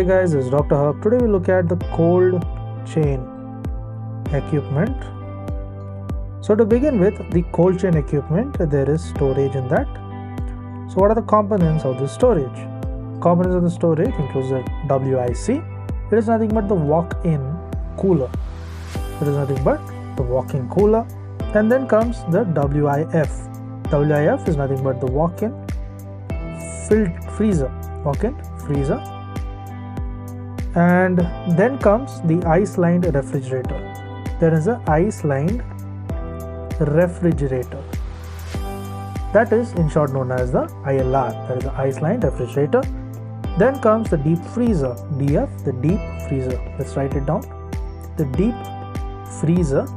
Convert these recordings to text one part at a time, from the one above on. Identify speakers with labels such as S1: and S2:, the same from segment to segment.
S1: guys, this is Dr. Herb. Today we look at the cold chain equipment. So to begin with, the cold chain equipment, there is storage in that. So what are the components of the storage? Components of the storage includes the WIC. It is nothing but the walk-in cooler. It is nothing but the walk-in cooler. And then comes the WIF. WIF is nothing but the walk-in filled freezer. Walk-in freezer. And then comes the ice-lined refrigerator. There is an ice-lined refrigerator. That is in short known as the ILR. That is the ice-lined refrigerator. Then comes the deep freezer. DF, the deep freezer. Let's write it down. The deep freezer.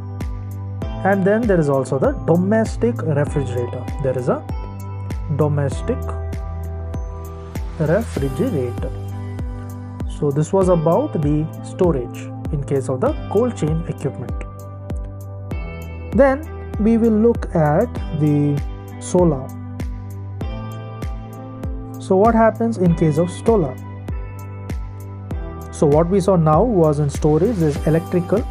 S1: And then there is also the domestic refrigerator. There is a domestic refrigerator. So this was about the storage in case of the cold chain equipment. Then we will look at the solar. So what happens in case of solar? So what we saw now was in storage, there's electrical.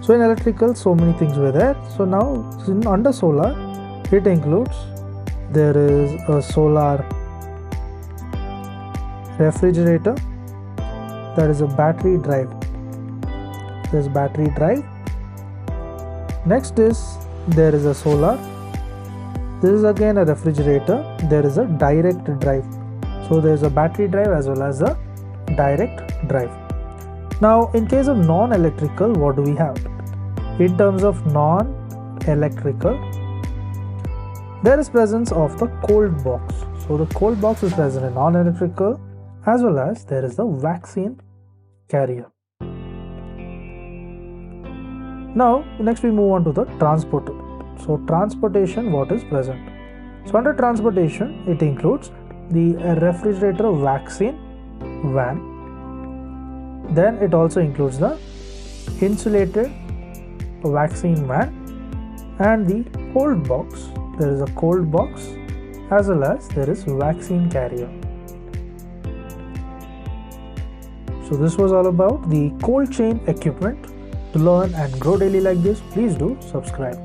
S1: So in electrical, so many things were there. So now under solar, it includes, there is a solar refrigerator. That is a battery drive. There's battery drive. Next is, there is a solar. This is again a refrigerator. There is a direct drive. So there is a battery drive as well as a direct drive. Now in case of non-electrical, what do we have? In terms of non-electrical, there is presence of the cold box. So the cold box is present in non-electrical, as well as there is the vaccine carrier. Now next we move on to the transporter. So transportation, what is present? So under transportation, it includes the refrigerator vaccine van. Then it also includes the insulated vaccine van and the cold box. There is a cold box as well as there is vaccine carrier. So this was all about the cold chain equipment. To learn and grow daily like this, please do subscribe.